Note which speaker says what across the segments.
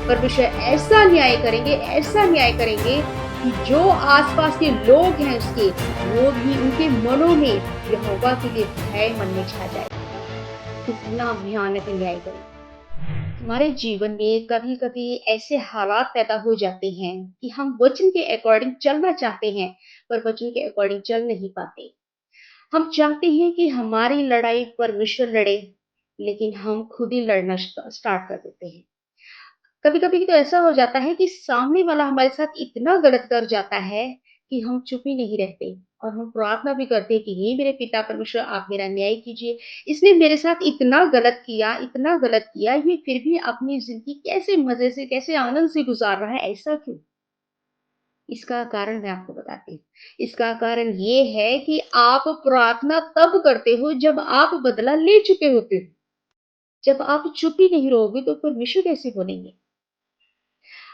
Speaker 1: परमेश्वर ऐसा न्याय करेंगे कि जो आस-पास के लोग हैं उसके, वो भी उनके मनों में यहोवा के लिए भय मन में छा जाएगा। कितना भयानक न्याय करेंगे। हमारे जीवन में कभी-कभी ऐसे हालात पैदा हो जाते हैं कि हम वचन के अकॉर्डिंग चलना चाहते हैं, पर वचन के अकॉर्डिंग चल नहीं पाते। हम चाहते हैं कि हमारी लड़ाई परमेश्वर लड़े, लेकिन हम खुद ही लड़ना स्टार्ट कर देते हैं। कभी-कभी तो ऐसा हो जाता है कि सामने वाला हमारे साथ इतना गलत कर जाता है कि हम चुप ही नहीं रहते और हम प्रार्थना भी करते हैं कि हे मेरे पिता परमेश्वर आप मेरा न्याय कीजिए। इसने मेरे साथ इतना गलत किया, ये फिर भी अपनी ज़िंदगी कैसे मज़े से, कैसे आनंद से गुज़ार रहा है, ऐसा क्यों? इसका कारण मैं आपको बताती हूँ। इसका कारण ये है कि आप प्रार्थना तब करते हो जब आप बदला ले चुके होते हो। जब आप चुप ही नहीं रहोगे तो परमेश्वर कैसे बोलेंगे?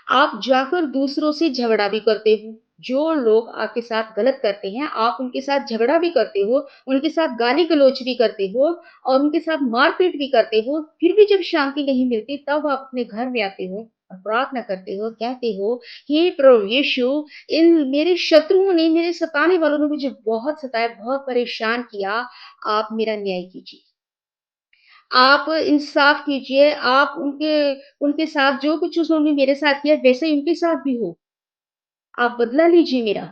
Speaker 1: आप जाकर दूसरों से झगड़ा भी करते हो। जो लोग आपके साथ गलत करते हैं, आप उनके साथ झगड़ा भी करते हो, उनके साथ गाली-गलौच भी करते हो और उनके साथ मार-पीट भी करते हो। फिर भी जब शांति नहीं मिलती तब आप अपने घर में आते हो और प्रार्थना करते हो, कहते हो, हे प्रभु यीशु, इन मेरे शत्रुओं ने, मेरे सताने वालों ने मुझे बहुत सताया, बहुत परेशान किया, आप मेरा न्याय कीजिए। आप इंसाफ कीजिए, आप उनके साथ जो कुछ उन्होंने मेरे साथ किया वैसे ही उनके साथ भी हो। आप बदला लीजिए मेरा।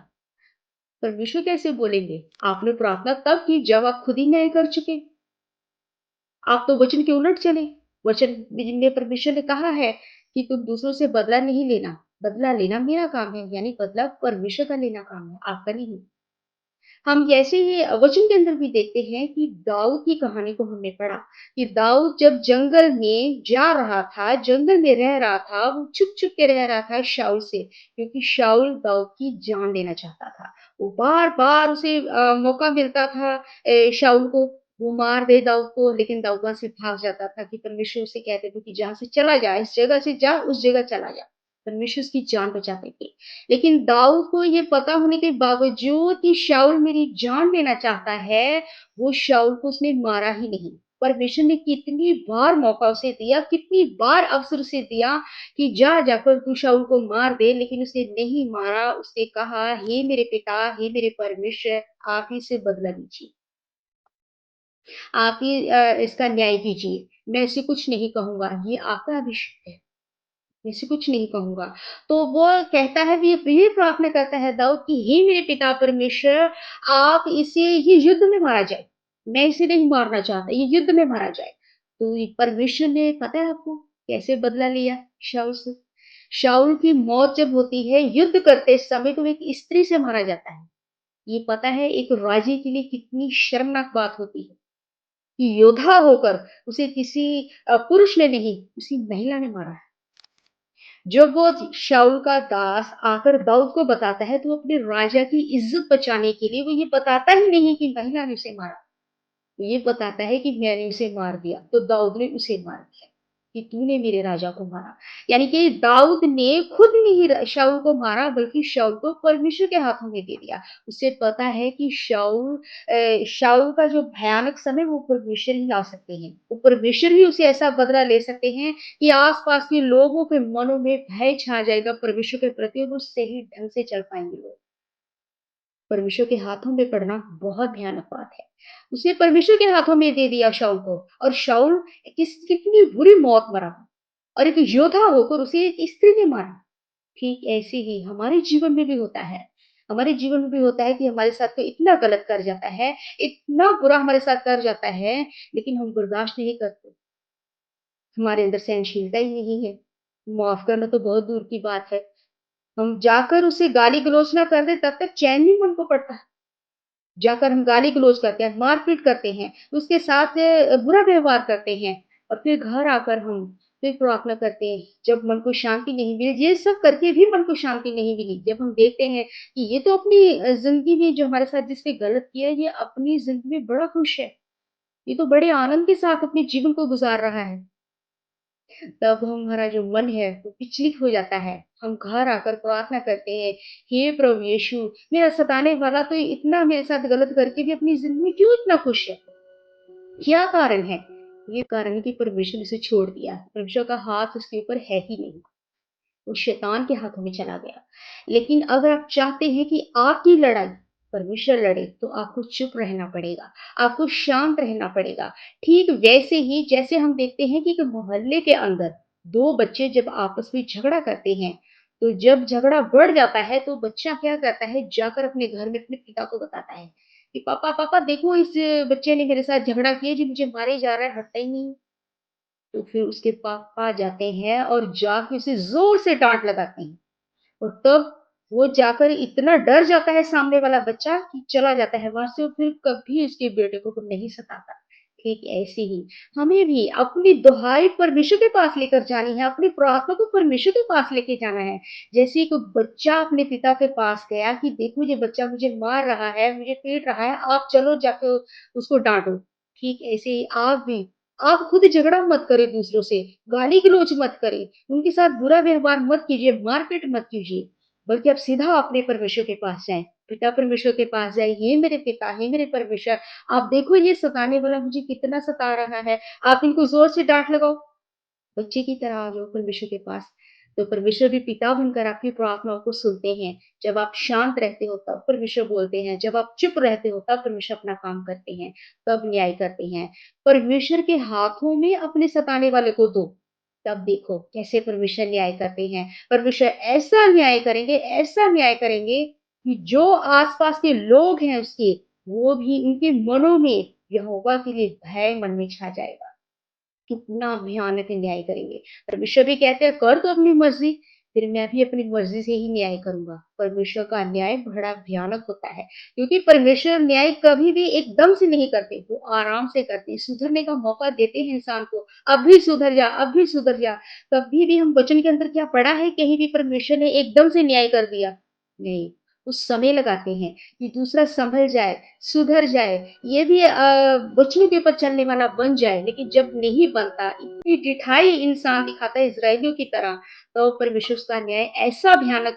Speaker 1: परमेश्वर कैसे बोलेंगे? आपने प्रार्थना तब की जब आप खुद ही न्याय कर चुके। आप तो वचन के उलट चले। वचन में परमेश्वर ने कहा है कि तुम दूसरों से बदला नहीं लेना। बदला लेना मेरा काम है, यानी बदला परमेश्वर का लेना काम है, आपका नहीं। हम जैसे ही वचन के अंदर भी देखते हैं कि दाऊद की कहानी को हमने पढ़ा कि दाऊद जब जंगल में जा रहा था, जंगल में रह रहा था, वो छुप-छुप के रह रहा था शाऊल से, क्योंकि शाऊल दाऊद की जान लेना चाहता था। वो बार-बार उसे मौका मिलता था शाऊल को, वो मार दे दाऊद को, लेकिन दाऊद वहाँ से भाग जाता था कि परमेश्वर उसे कहते थे कि जहाँ से चला जा, इस जगह से जा, उस जगह चला जा। परमेश्वर उसकी जान बचाते थे। लेकिन दाऊद को ये पता होने के बावजूद कि शाऊल मेरी जान लेना चाहता है, वो शाऊल को उसने मारा ही नहीं। परमेश्वर ने कितनी बार मौका उसे दिया, कितनी बार अवसर उसे दिया कि जा जाकर तू शाऊल को मार दे, लेकिन उसे नहीं मारा। उसने कहा, हे मेरे पिता, हे मेरे परमेश्वर, आप ही से बदला लीजिए। आप ही इसका न्याय कीजिए। मैं इसे कुछ नहीं कहूँगा, ये आपका अभिषेक है। ऐसे कुछ नहीं कहूँगा। तो वो कहता है ये प्रार्थना करता है दाऊद कि हे मेरे पिता परमेश्वर आप इसे ये युद्ध में मारा जाए। मैं इसे नहीं मारना चाहता, ये युद्ध में मारा जाए। तो ये परमेश्वर ने पता है आपको कैसे बदला लिया शाऊल से? शाऊल की मौत जब होती है युद्ध करते समय तो एक स्त्री से मारा जाता है। ये पता है एक राजे के लिए कितनी शर्मनाक बात होती है कि योद्धा होकर उसे किसी पुरुष ने नहीं, किसी महिला ने मारा है। जब वो शाऊल का दास आकर दाऊद को बताता है, तो वो अपने राजा की इज़्ज़त बचाने के लिए वो ये बताता ही नहीं कि महिला ने उसे मारा। वो ये बताता है कि मैंने उसे मार दिया, तो दाऊद ने उसे मार दिया, कि तूने मेरे राजा को मारा। यानी कि दाऊद ने खुद नहीं शाऊल को मारा, बल्कि शाऊल को परमेश्वर के हाथों में दे दिया। उसे पता है कि शाऊल का जो भयानक समय वो परमेश्वर ही ला सकते हैं। वो परमेश्वर ही उसे ऐसा बदला ले सकते हैं कि आस-पास के लोगों के मनों में भय छा जाएगा परमेश्वर के प्रति और वो सही ढंग से चल पाएँगे लोग। परमेश्वर के हाथों में पड़ना बहुत भयानक बात है। उसने परमेश्वर के हाथों में दे दिया शाऊल को और शाऊल कितनी बुरी मौत मरा और एक योद्धा होकर उसे एक स्त्री ने मारा। ठीक ऐसे ही हमारे जीवन में भी होता है। हमारे जीवन में भी होता है कि हमारे साथ कोई इतना गलत कर जाता है, इतना बुरा हमारे साथ कर जाता है, लेकिन हम बर्दाश्त नहीं करते। हमारे अंदर सहनशीलता ही नहीं है। माफ़ करना तो बहुत दूर की बात है। हम जाकर उसे गाली-गलौच ना कर दें तब तक चैन नहीं मन को पड़ता। जाकर हम गाली-गलौच करते हैं, मार-पीट करते हैं, उसके साथ बुरा व्यवहार करते हैं और फिर घर आकर हम फिर प्रार्थना करते हैं, जब मन को शांति नहीं मिली, ये सब करके भी मन को शांति नहीं मिली। जब हम देखते हैं कि ये तो अपनी ज़िंदगी में जो हमारे साथ जिसने गलत किया है, ये अपनी ज़िंदगी में बड़ा खुश है। ये तो बड़े आनंद के साथ अपने जीवन को गुज़ार रहा है। तब हमारा जो मन है वो विचलित हो जाता है। हम घर आकर प्रार्थना करते हैं, हे प्रभु यीशु, मेरा सताने वाला तो इतना मेरे साथ गलत करके भी अपनी ज़िंदगी में क्यों इतना खुश है? क्या कारण है? ये कारण है कि परमेश्वर ने उसे छोड़ दिया। परमेश्वर का हाथ उसके ऊपर है ही नहीं। वो शैतान के हाथों में चला गया। लेकिन अगर आप चाहते हैं कि आपकी लड़ाई परमेश्वर लड़े, तो आपको चुप रहना पड़ेगा, आपको शांत रहना पड़ेगा। ठीक वैसे ही जैसे हम देखते हैं कि एक मोहल्ले के अंदर 2 बच्चे जब आपस में झगड़ा करते हैं, तो जब झगड़ा बढ़ जाता है, तो बच्चा क्या करता है, जाकर अपने घर में अपने पिता को बताता है कि पापा, पापा देखो इस बच्चे ने मेरे साथ झगड़ा किया, जो मुझे मारे जा रहा है, हटता ही नहीं। तो फिर उसके पापा जाते हैं और जाके उसे ज़ोर से डाँट लगाते हैं। और तब वो जाकर इतना डर जाता है सामने वाला बच्चा कि चला जाता है वहाँ से और फिर कभी उसके बेटे को नहीं सताता। ठीक ऐसे ही हमें भी अपनी दुहाई परमेश्वर के पास लेकर जानी है, अपनी प्रार्थना को परमेश्वर के पास लेके जाना है। जैसे एक बच्चा अपने पिता के पास गया कि देखो ये बच्चा मुझे मार रहा है, मुझे पीट रहा है, आप चलो जाके उसको डाँटो। ठीक ऐसे ही आप खुद झगड़ा मत करें दूसरों से, गाली-गलौज मत करें, उनके साथ बुरा व्यवहार मत कीजिए, मार-पीट मत कीजिए, बल्कि आप सीधा अपने परमेश्वर के पास जाएँ। पिता परमेश्वर के पास जाइए, "हे मेरे पिता, हे मेरे परमेश्वर, आप देखो ये सताने वाला मुझे कितना सता रहा है, आप इनको ज़ोर से डाँट लगाओ।" बच्चे की तरह आ जाओ परमेश्वर के पास। तो परमेश्वर भी पिता बनकर आपकी प्रार्थनाओं को सुनते हैं। जब आप शांत रहते हो तब परमेश्वर बोलते हैं, जब आप चुप रहते हो तब परमेश्वर अपना काम करते हैं, तब न्याय करते हैं। परमेश्वर के हाथों में अपने सताने वाले को दो, तब देखो कैसे परमेश्वर न्याय करते हैं। परमेश्वर ऐसा न्याय करेंगे कि जो आस-पास के लोग हैं उसके, वो भी उनके मनों में यहोवा के लिए भय मन में छा जाएगा। कितना भयानक न्याय करेंगे। परमेश्वर भी कहते हैं कर तो अपनी मर्ज़ी, फिर मैं भी अपनी मर्ज़ी से ही न्याय करूँगा। परमेश्वर का न्याय बड़ा भयानक होता है, क्योंकि परमेश्वर न्याय कभी भी एकदम से नहीं करते, वो आराम से करते हैं, सुधरने का मौका देते हैं इंसान को। अब भी सुधर जा। कभी भी हम वचन के अंदर क्या पढ़ा है कहीं भी परमेश्वर ने एकदम से न्याय कर दिया? नहीं, कुछ समय लगाते हैं कि दूसरा संभल जाए, सुधर जाए, ये भी बच्चों के ऊपर चलने वाला बन जाए, लेकिन जब नहीं बनता, इतनी ढिठाई इंसान दिखाता है इज़राइलियों की तरह, तो परमेश्वर उसका न्याय ऐसा भयानक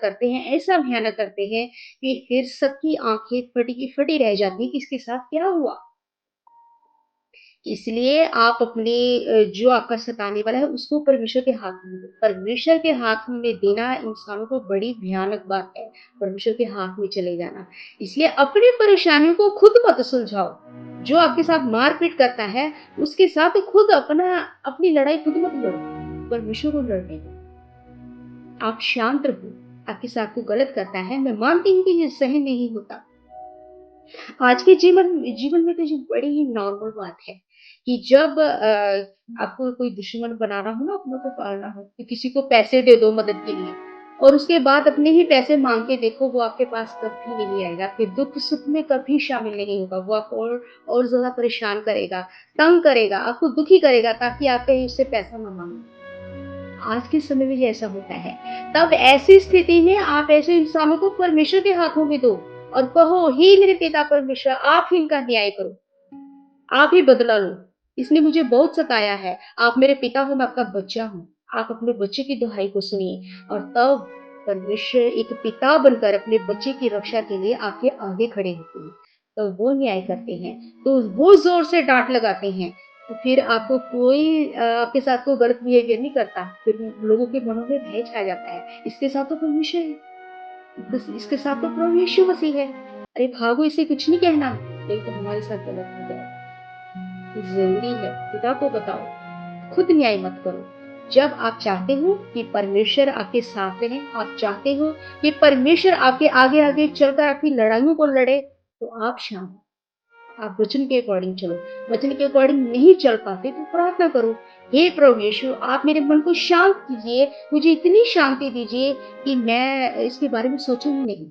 Speaker 1: करते हैं कि फिर सबकी आँखें फटी की फटी रह जाती हैं कि इसके साथ क्या हुआ? इसलिए आप अपने जो आपका सताने वाला है उसको परमेश्वर के हाथ में दो। परमेश्वर के हाथ में देना इंसानों को बड़ी भयानक बात है, परमेश्वर के हाथ में चले जाना। इसलिए अपनी परेशानियों को खुद मत सुलझाओ। जो आपके साथ मार-पीट करता है, उसके साथ खुद अपनी लड़ाई खुद मत लड़ो, परमेश्वर को लड़ने दो। आप शांत रहो, आपके साथ कोई गलत करता है, मैं मानती हूँ कि ये सहन नहीं होता। आज के जीवन में तो ये बड़ी ही नॉर्मल बात है कि जब आपको कोई दुश्मन बनाना हो ना, अपनों को पालना हो, तो किसी को पैसे दे दो मदद के लिए और उसके बाद अपने ही पैसे माँग के देखो वो आपके पास कभी नहीं आएगा, आपके दुःख-सुख में कभी शामिल नहीं होगा, वो आपको और ज़्यादा परेशान करेगा, तंग करेगा, आपको दुखी करेगा ताकि आप कहीं उससे पैसा ना माँगो। आज के समय में ये ऐसा होता है। तब ऐसी स्थिति में आप ऐसे इंसानों को परमेश्वर के हाथों में दो और कहो, हे मेरे पिता परमेश्वर, आप ही इनका न्याय करो, आप ही बदला लो। इसने मुझे बहुत सताया है। आप मेरे पिता हो, मैं आपका बच्चा हूँ। आप अपने बच्चे की दुहाई को सुनिए और तब परमेश्वर एक पिता बनकर अपने बच्चे की रक्षा के लिए आपके आगे खड़े होते हैं। तो वो न्याय करते हैं, तो वो ज़ोर से डाँट लगाते हैं, तो फिर आपको कोई आपके साथ कोई गलत बिहेवियर नहीं करता। फिर लोगों के मनों में भय छा जाता है। इसके साथ तो परमेश्वर है, इसके साथ तो प्रभु यीशु मसीह है। अरे भागो, इसे कुछ नहीं कहना, नहीं तो हमारे साथ गलत हो जाएगा। ज़रूरी है, पिता को बताओ, खुद न्याय मत करो। जब आप चाहते हो कि परमेश्वर आपके साथ रहे, आप चाहते हो कि परमेश्वर आपके आगे-आगे चलकर आपकी लड़ाइयों को लड़े, तो आप शांत, आप वचन के अकॉर्डिंग चलो। वचन के अकॉर्डिंग नहीं चल पाते तो प्रार्थना करो, हे प्रभु यीशु आप मेरे मन को शांत कीजिए, मुझे इतनी शांति दीजिए कि मैं इसके बारे में सोचूँ ही नहीं।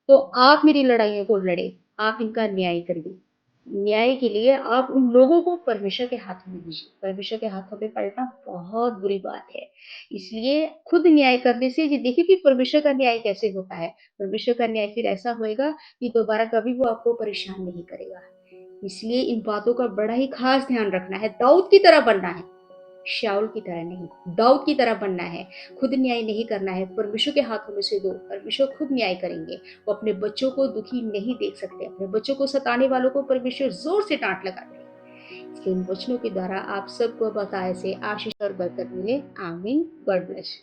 Speaker 1: तो आप मेरी लड़ाइयों को लड़े, आप इनका न्याय करिए। न्याय के लिए आप उन लोगों को परमेश्वर के हाथों में दीजिए। परमेश्वर के हाथों में पलटना बहुत बुरी बात है। इसलिए खुद न्याय करने से ये देखिए कि परमेश्वर का न्याय कैसे होता है। परमेश्वर का न्याय फिर ऐसा होएगा कि दोबारा कभी वो आपको परेशान नहीं करेगा। इसलिए इन बातों का बड़ा ही खास ध्यान रखना है। दाऊद की तरह बनना है, शाऊल की तरह नहीं। दाऊद की तरह बनना है, खुद न्याय नहीं करना है, परमेश्वर के हाथों में से दो, परमेश्वर खुद न्याय करेंगे। वो अपने बच्चों को दुखी नहीं देख सकते, अपने बच्चों को सताने वालों को परमेश्वर ज़ोर से डाँट लगाते हैं। इसलिए इन वचनों के द्वारा आप सबको बताए से आशीष और बरकत मिले। आमीन। God bless.